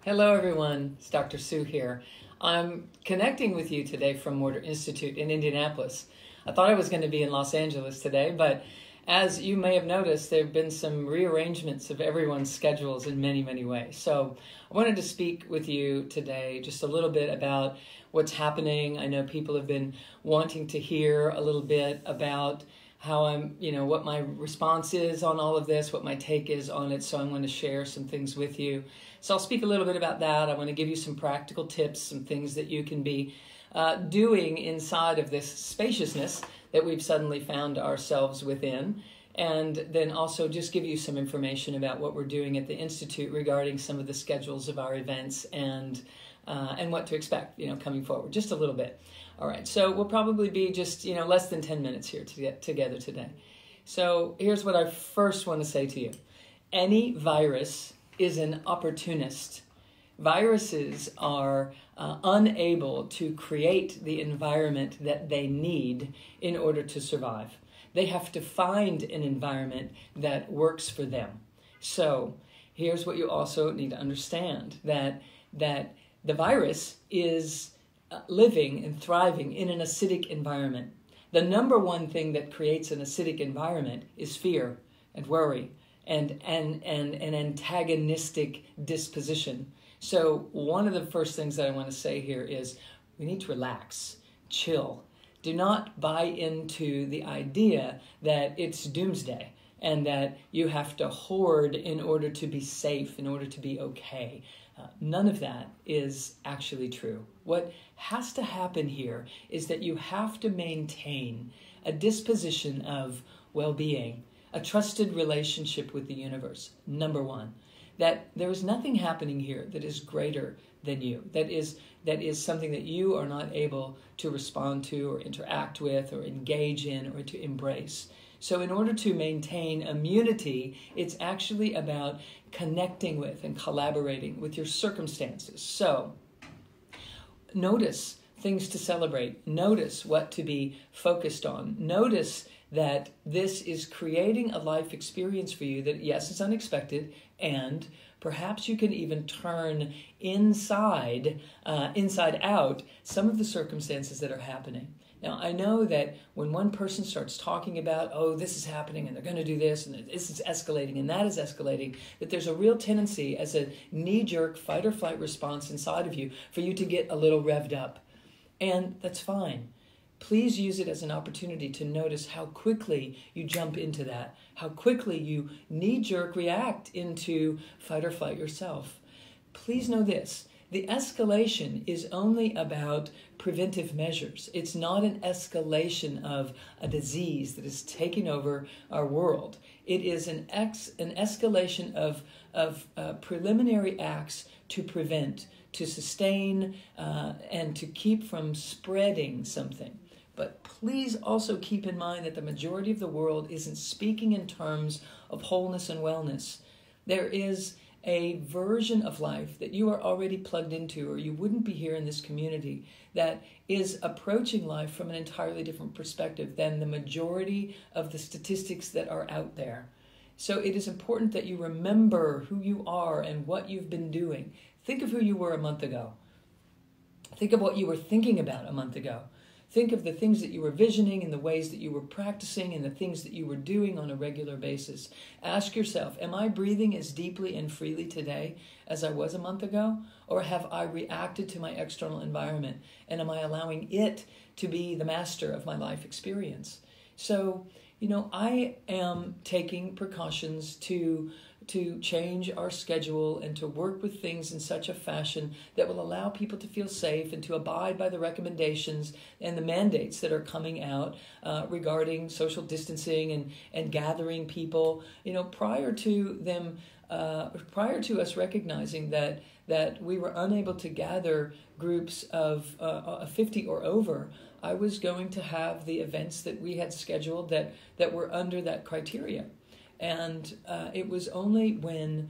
Hello, everyone. It's Dr. Sue here. I'm connecting with you today from Mortar Institute in Indianapolis. I thought I was going to be in Los Angeles today, but as you may have noticed, there have been some rearrangements of everyone's schedules in many, many ways. So I wanted to speak with you today just a little bit about what's happening. I know people have been wanting to hear a little bit about how what my response is on all of this, what my take is on it. So I'm going to share some things with you. So I'll speak a little bit about that. I want to give you some practical tips, some things that you can be doing inside of this spaciousness that we've suddenly found ourselves within. And then also just give you some information about what we're doing at the Institute regarding some of the schedules of our events and what to expect, coming forward, just a little bit. All right, so we'll probably be just, less than 10 minutes here to get together today. So here's what I first want to say to you. Any virus is an opportunist. Viruses are unable to create the environment that they need in order to survive. They have to find an environment that works for them. So here's what you also need to understand, that the virus is living and thriving in an acidic environment. The number one thing that creates an acidic environment is fear and worry and an antagonistic disposition. So one of the first things that I want to say here is we need to relax, chill. Do not buy into the idea that it's doomsday and that you have to hoard in order to be safe, in order to be okay. None of that is actually true. What has to happen here is that you have to maintain a disposition of well-being, a trusted relationship with the universe, number one. That there is nothing happening here that is greater than you, that is something that you are not able to respond to or interact with or engage in or to embrace. So in order to maintain immunity, it's actually about connecting with and collaborating with your circumstances. So notice things to celebrate. Notice what to be focused on. Notice that this is creating a life experience for you that, yes, is unexpected, and perhaps you can even turn inside out some of the circumstances that are happening. Now, I know that when one person starts talking about, oh, this is happening and they're going to do this and this is escalating and that is escalating, that there's a real tendency as a knee-jerk fight or flight response inside of you for you to get a little revved up. And that's fine. Please use it as an opportunity to notice how quickly you jump into that, how quickly you knee-jerk react into fight or flight yourself. Please know this. The escalation is only about preventive measures. It's not an escalation of a disease that is taking over our world. It is an escalation of preliminary acts to prevent, to sustain, and to keep from spreading something. But please also keep in mind that the majority of the world isn't speaking in terms of wholeness and wellness. There is a version of life that you are already plugged into, or you wouldn't be here in this community, that is approaching life from an entirely different perspective than the majority of the statistics that are out there. So it is important that you remember who you are and what you've been doing. Think of who you were a month ago. Think of what you were thinking about a month ago. Think of the things that you were visioning and the ways that you were practicing and the things that you were doing on a regular basis. Ask yourself, am I breathing as deeply and freely today as I was a month ago? Or have I reacted to my external environment? And am I allowing it to be the master of my life experience? So, I am taking precautions to change our schedule and to work with things in such a fashion that will allow people to feel safe and to abide by the recommendations and the mandates that are coming out regarding social distancing and gathering people, prior to us recognizing that we were unable to gather groups of 50 or over. I was going to have the events that we had scheduled that were under that criteria. And it was only when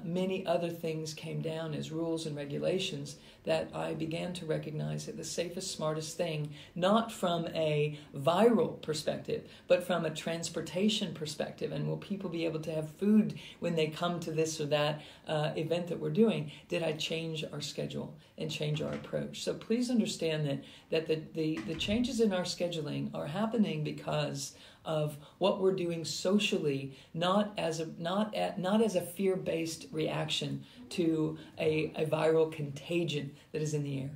many other things came down as rules and regulations that I began to recognize that the safest, smartest thing, not from a viral perspective, but from a transportation perspective, and will people be able to have food when they come to this or that event that we're doing, did I change our schedule and change our approach. So please understand that the changes in our scheduling are happening because of what we're doing socially, not as a fear-based reaction to a viral contagion that is in the air.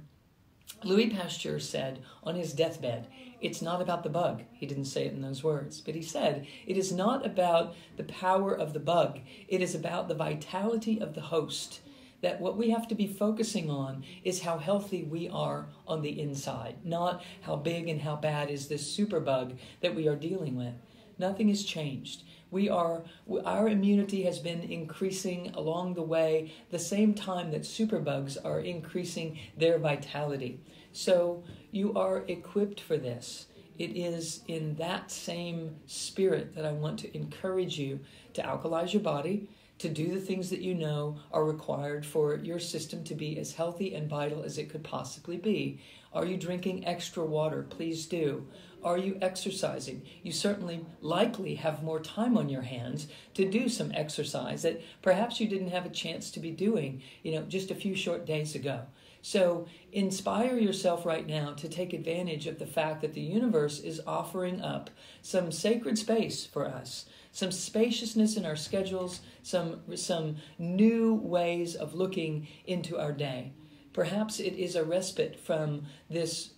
Louis Pasteur said on his deathbed, it's not about the bug. He didn't say it in those words, but he said, it is not about the power of the bug. It is about the vitality of the host. That what we have to be focusing on is how healthy we are on the inside, not how big and how bad is this superbug that we are dealing with. Nothing has changed. Our immunity has been increasing along the way, the same time that superbugs are increasing their vitality. So you are equipped for this. It is in that same spirit that I want to encourage you to alkalize your body, to do the things that you know are required for your system to be as healthy and vital as it could possibly be. Are you drinking extra water? Please do. Are you exercising? You certainly likely have more time on your hands to do some exercise that perhaps you didn't have a chance to be doing, just a few short days ago. So inspire yourself right now to take advantage of the fact that the universe is offering up some sacred space for us, some spaciousness in our schedules, some new ways of looking into our day. Perhaps it is a respite from this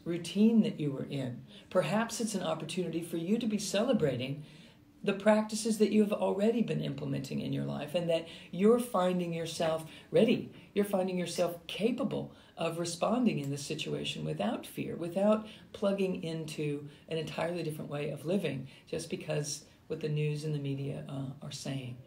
routine that you were in. Perhaps it's an opportunity for you to be celebrating the practices that you have already been implementing in your life, and that you're finding yourself ready. You're finding yourself capable of responding in this situation without fear, without plugging into an entirely different way of living just because what the news and the media are saying.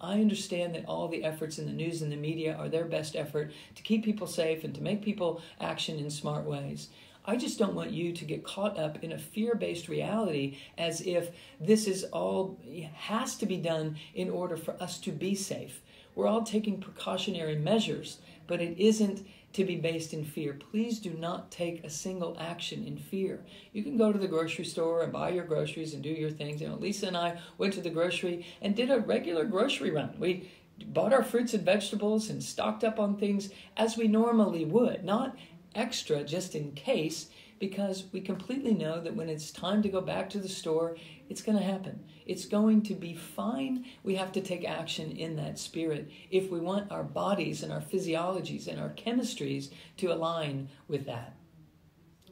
I understand that all the efforts in the news and the media are their best effort to keep people safe and to make people action in smart ways. I just don't want you to get caught up in a fear-based reality as if this is all has to be done in order for us to be safe. We're all taking precautionary measures, but it isn't to be based in fear. Please do not take a single action in fear. You can go to the grocery store and buy your groceries and do your things. Lisa and I went to the grocery and did a regular grocery run. We bought our fruits and vegetables and stocked up on things as we normally would, not extra just in case, because we completely know that when it's time to go back to the store, it's going to happen. It's going to be fine. We have to take action in that spirit if we want our bodies and our physiologies and our chemistries to align with that.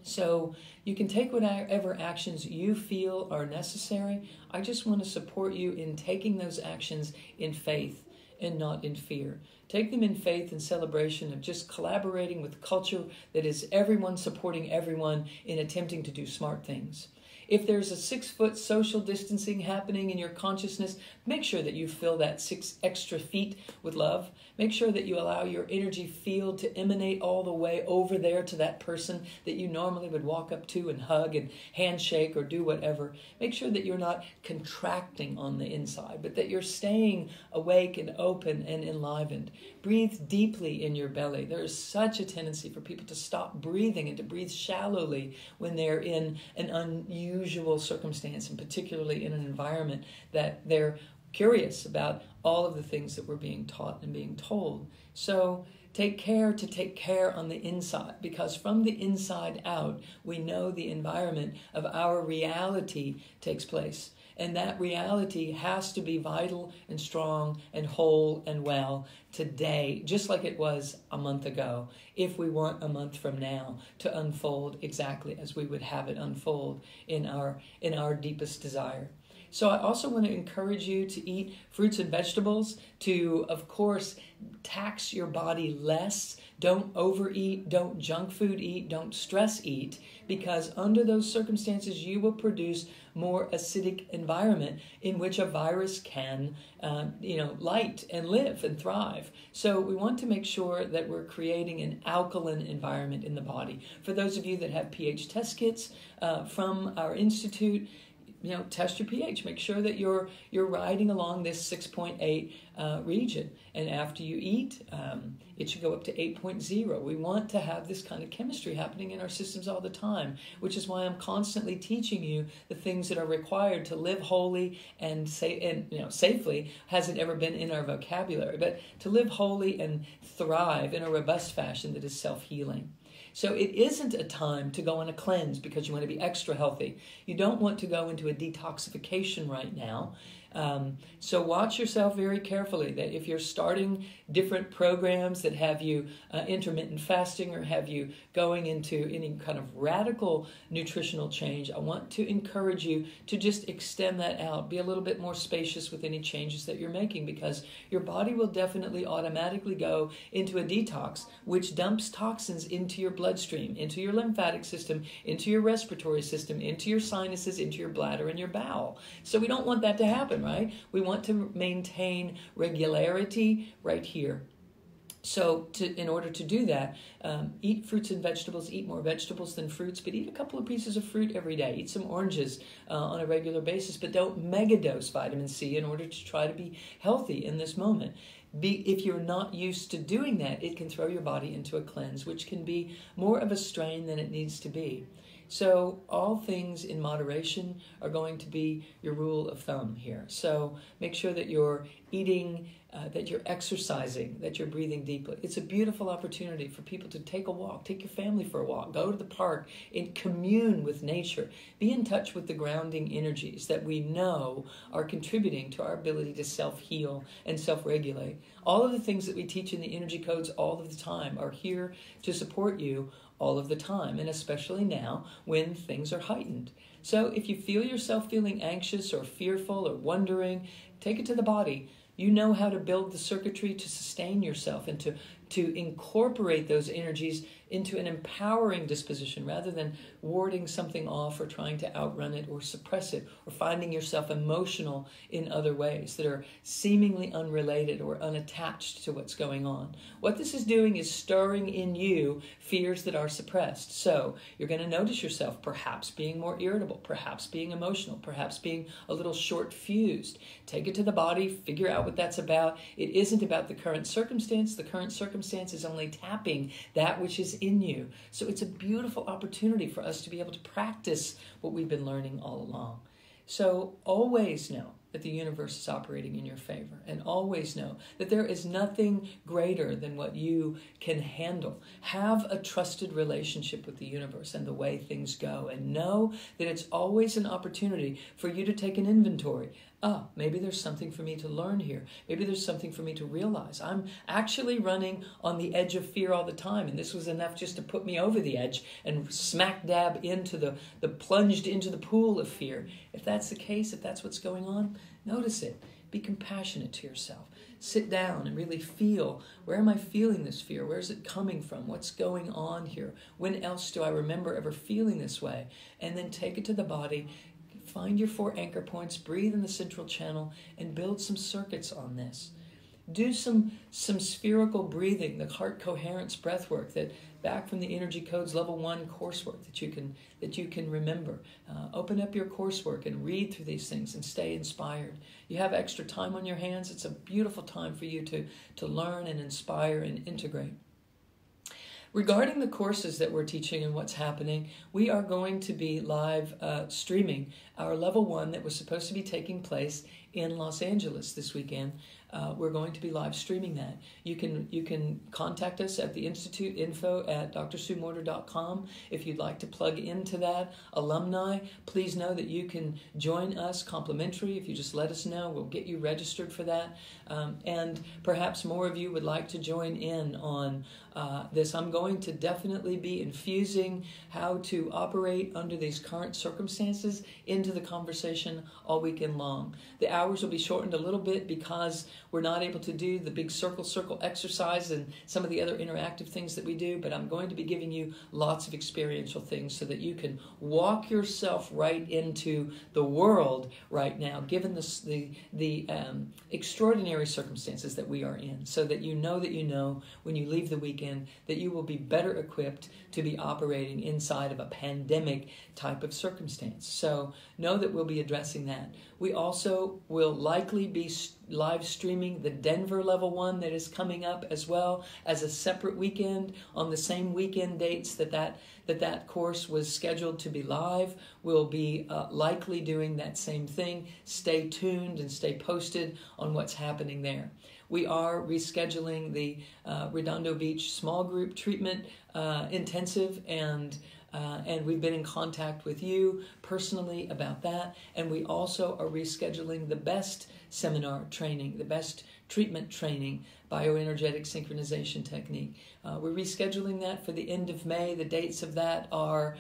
So you can take whatever actions you feel are necessary. I just want to support you in taking those actions in faith and not in fear. Take them in faith and celebration of just collaborating with a culture that is everyone supporting everyone in attempting to do smart things. If there's a 6-foot social distancing happening in your consciousness, make sure that you fill that 6 extra feet with love. Make sure that you allow your energy field to emanate all the way over there to that person that you normally would walk up to and hug and handshake or do whatever. Make sure that you're not contracting on the inside, but that you're staying awake and open and enlivened. Breathe deeply in your belly. There is such a tendency for people to stop breathing and to breathe shallowly when they're in an unusual circumstance, and particularly in an environment that they're curious about all of the things that we're being taught and being told. So take care to take care on the inside, because from the inside out, we know the environment of our reality takes place. And that reality has to be vital and strong and whole and well today, just like it was a month ago, if we want a month from now to unfold exactly as we would have it unfold in our deepest desire. So I also want to encourage you to eat fruits and vegetables, to, of course, tax your body less. Don't overeat, don't junk food eat, don't stress eat, because under those circumstances you will produce more acidic environment in which a virus can light and live and thrive. So we want to make sure that we're creating an alkaline environment in the body. For those of you that have pH test kits from our institute, test your pH. Make sure that you're riding along this 6.8 region. And after you eat, it should go up to 8.0. We want to have this kind of chemistry happening in our systems all the time, which is why I'm constantly teaching you the things that are required to live wholly and safely. Hasn't ever been in our vocabulary, but to live wholly and thrive in a robust fashion that is self-healing. So it isn't a time to go on a cleanse because you want to be extra healthy. You don't want to go into a detoxification right now. So watch yourself very carefully, that if you're starting different programs that have you intermittent fasting or have you going into any kind of radical nutritional change, I want to encourage you to just extend that out. Be a little bit more spacious with any changes that you're making, because your body will definitely automatically go into a detox, which dumps toxins into your bloodstream, into your lymphatic system, into your respiratory system, into your sinuses, into your bladder and your bowel. So we don't want that to happen, right? We want to maintain regularity right here. So in order to do that, eat fruits and vegetables, eat more vegetables than fruits, but eat a couple of pieces of fruit every day. Eat some oranges on a regular basis, but don't megadose vitamin C in order to try to be healthy in this moment. If you're not used to doing that, it can throw your body into a cleanse, which can be more of a strain than it needs to be. So all things in moderation are going to be your rule of thumb here. So make sure that you're eating, that you're exercising, that you're breathing deeply. It's a beautiful opportunity for people to take a walk, take your family for a walk, go to the park and commune with nature. Be in touch with the grounding energies that we know are contributing to our ability to self-heal and self-regulate. All of the things that we teach in the energy codes all of the time are here to support you all of the time, and especially now when things are heightened. So if you feel yourself feeling anxious or fearful or wondering, take it to the body. You know how to build the circuitry to sustain yourself and to incorporate those energies into an empowering disposition rather than warding something off or trying to outrun it or suppress it or finding yourself emotional in other ways that are seemingly unrelated or unattached to what's going on. What this is doing is stirring in you fears that are suppressed. So you're going to notice yourself perhaps being more irritable, perhaps being emotional, perhaps being a little short-fused. Take it to the body, figure out what that's about. It isn't about the current circumstance. The current circumstance is only tapping that which is in you. So it's a beautiful opportunity for us to be able to practice what we've been learning all along. So always know that the universe is operating in your favor, and always know that there is nothing greater than what you can handle. Have a trusted relationship with the universe and the way things go, and know that it's always an opportunity for you to take an inventory. Oh, maybe there's something for me to learn here. Maybe there's something for me to realize. I'm actually running on the edge of fear all the time, and this was enough just to put me over the edge and smack dab into the plunged into the pool of fear. If that's the case, if that's what's going on, notice it. Be compassionate to yourself. Sit down and really feel, where am I feeling this fear? Where is it coming from? What's going on here? When else do I remember ever feeling this way? And then take it to the body. Find your 4 anchor points, breathe in the central channel, and build some circuits on this. Do some spherical breathing, the heart coherence breath work that back from the Energy Codes Level 1 coursework that you can remember. Open up your coursework and read through these things and stay inspired. You have extra time on your hands. It's a beautiful time for you to learn and inspire and integrate. Regarding the courses that we're teaching and what's happening, we are going to be live streaming our Level 1 that was supposed to be taking place in Los Angeles this weekend. We're going to be live streaming that. You can contact us at the Institute, info@drsuemorter.com. If you'd like to plug into that. Alumni, please know that you can join us complimentary. If you just let us know, we'll get you registered for that. And perhaps more of you would like to join in on this. I'm going to definitely be infusing how to operate under these current circumstances into the conversation all weekend long. The hours will be shortened a little bit because we're not able to do the big circle exercise and some of the other interactive things that we do, but I'm going to be giving you lots of experiential things so that you can walk yourself right into the world right now, given the extraordinary circumstances that we are in, so that you know when you leave the weekend that you will be better equipped to be operating inside of a pandemic type of circumstance. So know that we'll be addressing that. We also will likely be live streaming the Denver Level 1 that is coming up as well as a separate weekend on the same weekend dates that course was scheduled to be live. We'll be likely doing that same thing. Stay tuned and stay posted on what's happening there. We are rescheduling the Redondo Beach small group treatment intensive, and we've been in contact with you personally about that. And we also are rescheduling the BEST seminar training, the BEST treatment training, bioenergetic synchronization technique. We're rescheduling that for the end of May. The dates of that are,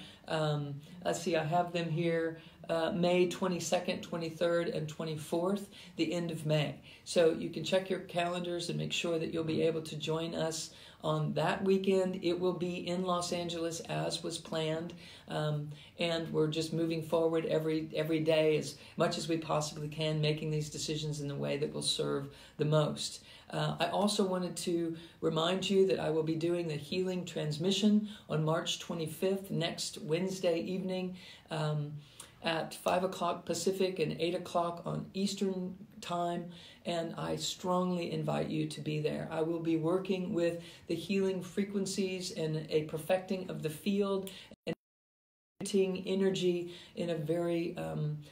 let's see, I have them here, May 22nd, 23rd, and 24th, the end of May. So you can check your calendars and make sure that you'll be able to join us on that weekend. It will be in Los Angeles as was planned, and we're just moving forward every day as much as we possibly can, making these decisions in the way that will serve the most. I also wanted to remind you that I will be doing the healing transmission on March 25th, next Wednesday evening, at 5 o'clock Pacific and 8 o'clock on Eastern time, and I strongly invite you to be there. I will be working with the healing frequencies and a perfecting of the field and energy in a very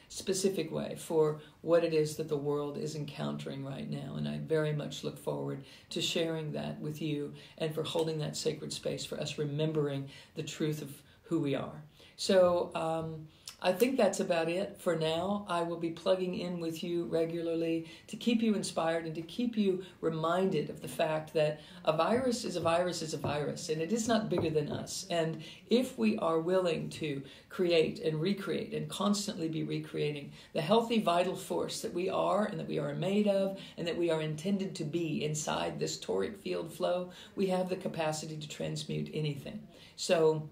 specific way for what it is that the world is encountering right now. And I very much look forward to sharing that with you and for holding that sacred space for us remembering the truth of who we are. So I think that's about it for now. I will be plugging in with you regularly to keep you inspired and to keep you reminded of the fact that a virus is a virus is a virus, and it is not bigger than us. And if we are willing to create and recreate and constantly be recreating the healthy, vital force that we are and that we are made of and that we are intended to be inside this toric field flow, we have the capacity to transmute anything. So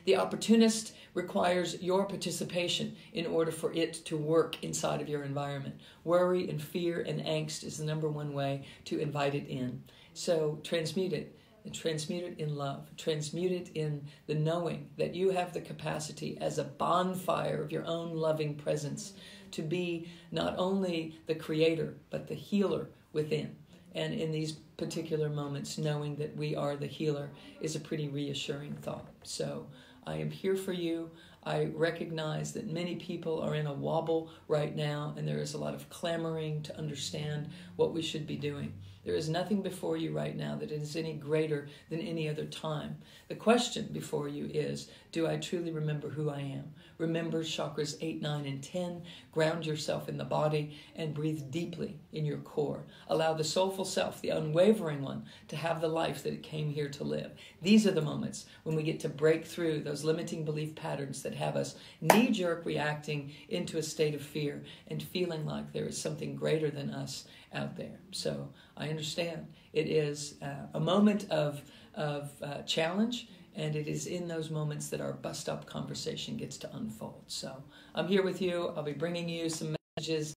the opportunist requires your participation in order for it to work inside of your environment. Worry and fear and angst is the number one way to invite it in. So transmute it, and transmute it in love. Transmute it in the knowing that you have the capacity as a bonfire of your own loving presence to be not only the creator, but the healer within. And in these particular moments, knowing that we are the healer is a pretty reassuring thought. So I am here for you. I recognize that many people are in a wobble right now, and there is a lot of clamoring to understand what we should be doing. There is nothing before you right now that is any greater than any other time. The question before you is, do I truly remember who I am? Remember chakras 8, 9, and 10. Ground yourself in the body and breathe deeply in your core. Allow the soulful self, the unwavering one, to have the life that it came here to live. These are the moments when we get to break through those limiting belief patterns that have us knee-jerk reacting into a state of fear and feeling like there is something greater than us out there. So I understand it is a moment of challenge, and it is in those moments that our bus stop conversation gets to unfold. So I'm here with you. I'll be bringing you some messages